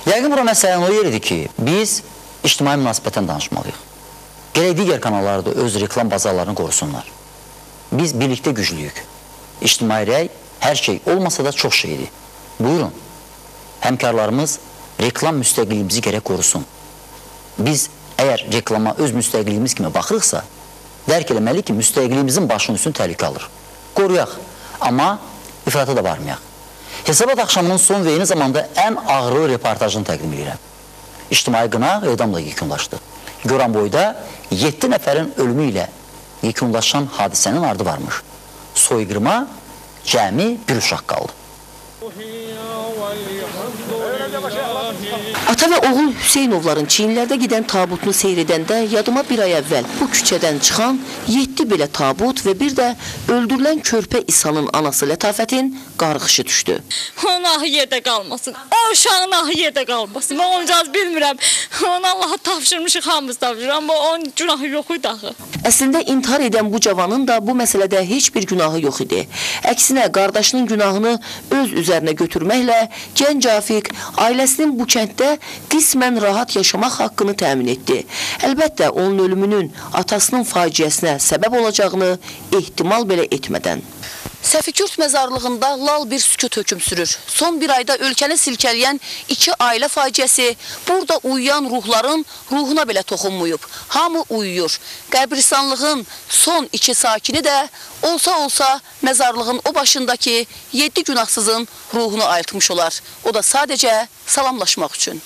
Yəqin bura məsələn o yeridir ki, biz ictimai münasibətən danışmalıyıq. Gələk digər kanallarda öz reklam bazarlarını qorusunlar. Biz birlikdə güclüyük. İctimai rəy hər şey olmasa da çox şeydir. Buyurun, həmkarlarımız reklam müstəqilliyimizi gərək qorusun. Biz əgər reklama öz müstəqilliyimiz kimi baxırıqsa, dərk eləməli ki, müstəqilliyimizin başının üstün təhlükə alır. Qoruyaq, amma ifrata da varmayaq. Hesabat axşamının son və eyni zamanda ən ağrılı reportajını təqdim edirəm. İctimai qınaq edamla yekunlaşdı. Göran boyda 7 nəfərin ölümü ilə yekunlaşan hadisənin ardı varmış. Soyqırma cəmi bir uşaq qaldı. Ata və oğul Hüseynovların Çinlərdə gedən tabutunu seyr edəndə yadıma bir ay əvvəl bu küçədən çıxan 7 belə tabut və bir də öldürülən körpə İsa'nın anası Lətafətin qarğışı düşdü. Onun ahı yerdə qalmasın, o uşağın ahı yerdə qalmasın. Mən oncaq bilmirəm, onu Allaha tapşırmışıq, hamımız tapşırır, amma onun günahı yox idi axı. Əslində intihar edən bu cavanın da bu məsələdə heç bir günahı yox idi. Əksinə, qardaşının günahını öz üzərinə götürməklə gənc Afiq ailəsinin bu kənddə qismən rahat yaşamaq haqqını təmin etdi. Əlbəttə, onun ölümünün atasının faciəsinə səbəb olacağını ehtimal belə etmədən. Səfikürt məzarlığında lal bir sükut hökm sürür. Son bir ayda ölkəni silkələyən 2 ailə faciəsi burada uyuyan ruhların ruhuna belə toxunmuyub. Hamı uyuyur. Qəbristanlığın son 2 sakini də olsa məzarlığın o başındakı 7 günahsızın ruhunu ayıltmış olar. O da sadəcə salamlaşmaq üçün.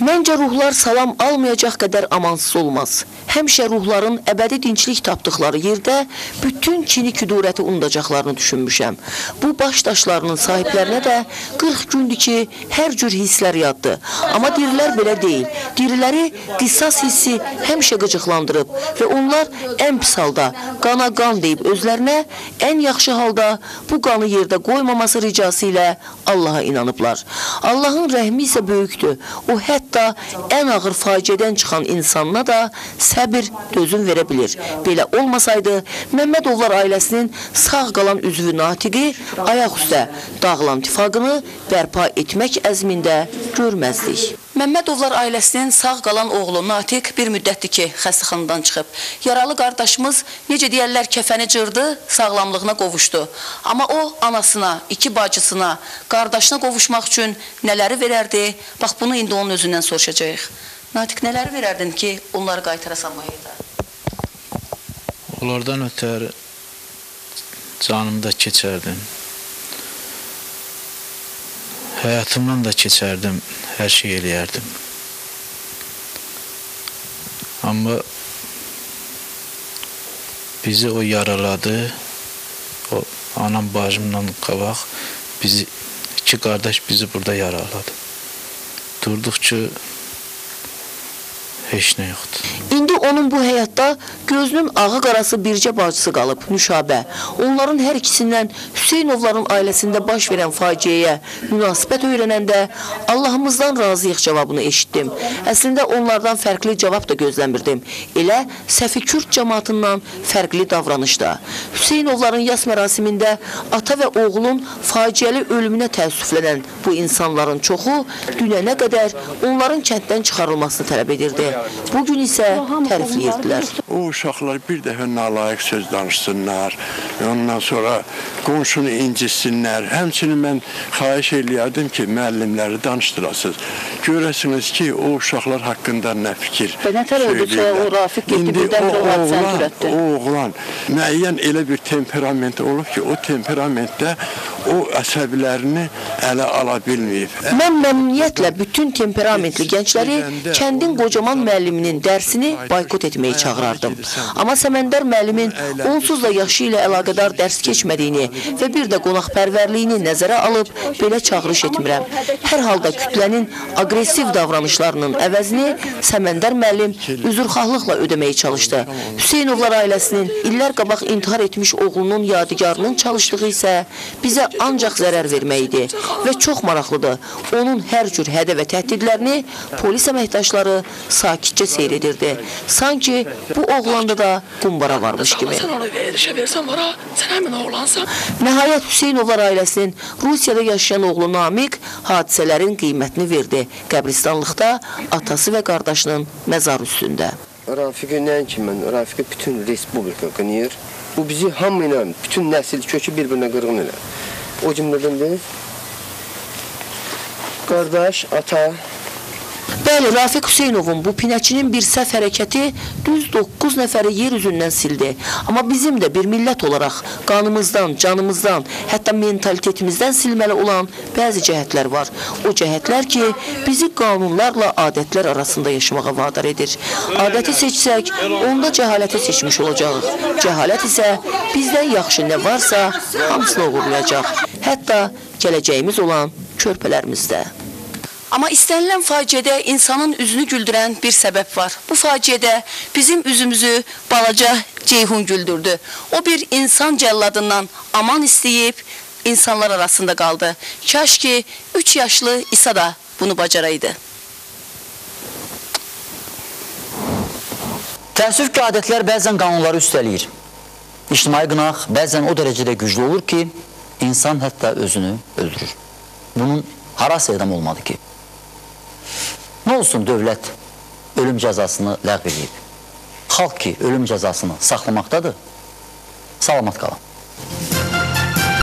Məncə ruhlar salam almayacaq qədər amansız olmaz. Həmişə ruhların əbədi dinçlik tapdıqları yerdə bütün kini küdurəti unudacaqlarını düşünmüşəm. Bu baş daşlarının sahiblərinə də 40 gündür ki, hər cür hisslər yaddı. Amma dirilər belə deyil. Diriləri qisas hissi həmişə qıcıqlandırıb və onlar ən pis halda qana qan deyib özlərinə ən yaxşı halda bu qanı yerdə qoymaması ricası ilə Allaha inanıblar. Allahın rəhmi isə böyükdür. O hətta ən ağır faciədən çıxan insanına da səbir, dözüm verə bilir. Belə olmasaydı, Məmmədovlar ailəsinin sağ qalan üzvü Natiqi ayaq üstə dağılan tifaqını bərpa etmək əzmində görməzdik. Məmmədovlar ailəsinin sağ qalan oğlu Natiq bir müddətdir ki, xəstəxanadan çıxıb. Yaralı qardaşımız, necə deyərlər, kəfəni cırdı, sağlamlığına qovuşdu. Amma o, anasına, 2 bacısına, qardaşına qovuşmaq üçün nələri verərdi? Bax, bunu indi onun özündən soruşacağıq. Natiq, nələri verərdin ki, onları qaytarasan bu yerdə? Onlardan ötər canımda keçərdim. Həyatımdan da keçərdim, hər şey eləyərdim. Amma bizi o yaraladı, o anam bacımdan qabaq, bizi, 2 qardaş bizi burada yaraladı. Durduq ki, heç nə yoxdur. İndi onun bu həyatda gözünün ağı qarası bircə bacısı qalıb, Nüşabə. Onların hər ikisindən Hüseynovların ailəsində baş verən faciəyə münasibət öyrənəndə Allahımızdan razıyıq cavabını eşitdim. Əslində onlardan fərqli cavab da gözləmirdim. Elə Səfikürt cəmatından fərqli davranışda. Hüseynovların yas mərasimində ata və oğulun faciəli ölümünə təəssüflənən bu insanların çoxu dünənə qədər onların kənddən çıxarılmasını tələb edirdi. Bugün isə tərifləyirdilər. O uşaqlar bir dəfə nalayıq söz danışsınlar, ondan sonra qonşunu incitsinlər. Həmçinin mən xahiş eləyərdim ki, müəllimləri danışdırasınız. Görəsiniz ki, o uşaqlar haqqında nə fikir söyləyirlər. O Rafiq getdi, birdən bir hadisəni törətdi. O oğlan müəyyən elə bir temperament olub ki, o temperamentdə o əsəblərini ələ ala bilməyib. Mən məmnuniyyətlə bütün temperamentli gəncləri kəndin qocaman müəlliminin dərsini boykot etməyi çağırardım. Amma Səməndər müəllimin onsuz da yaşı ilə əlaqədar dərs keçmədiyini və bir də qonaqpərvərliyini nəzərə alıb belə çağırış etmirəm. Hər halda kütlənin aqressiv davranışlarının əvəzini Səməndər müəllim üzrxahlıqla ödəməyə çalışdı. Hüseynovlar ailəsinin illər qabaq intihar etmiş oğlunun yadigarının çalışdığı isə bizə ancaq zərər vermək idi və çox maraqlıdır. Onun hər cür hədə və təhdidlərini polis əməkdaşları sakitcə seyr edirdi. Sanki bu oğlanda da qumbara varmış kimi. Sən ona verişə versən var ha, sən həmin oğlansan. Nəhayət Hüseynovlar ailəsinin Rusiyada yaşayan oğlu Namiq hadisələrin qiymətini verdi. Qəbristanlıqda atası və qardaşının məzar üstündə. Rafiqi nəinki mən, Rafiqi bütün respublika qınıyır. Bu bizi hamı ilə, bütün nəsil kökü bir-birinə qırğın elə. O cümlədən deyil. Qardaş, ata. Bəli, Rafiq Hüseynovun bu pinəçinin bir səhv hərəkəti düz 9 nəfəri yer üzündən sildi. Amma bizim də bir millət olaraq qanımızdan, canımızdan, hətta mentalitetimizdən silməli olan bəzi cəhətlər var. O cəhətlər ki, bizi qanunlarla adətlər arasında yaşamağa vadar edir. Adəti seçsək, onda cəhaləti seçmiş olacaq. Cəhalət isə bizdən yaxşı nə varsa hamısını uğurlayacaq. Hətta gələcəyimiz olan körpələrimizdə. Amma istənilən faciədə insanın üzünü güldürən bir səbəb var. Bu faciədə bizim üzümüzü balaca Ceyhun güldürdü. O bir insan cəlladından aman istəyib insanlar arasında qaldı. Kaş ki 3 yaşlı İsa da bunu bacaraydı. Təəssüf ki, adətlər bəzən qanunları üstələyir. İctimai qınaq bəzən o dərəcədə güclü olur ki, insan hətta özünü öldürür. Bunun harası edam olmadı ki? Nə olsun dövlət ölüm cəzasını ləğv edib? Xalq ki, ölüm cəzasını saxlamaqdadır, salamat qalın.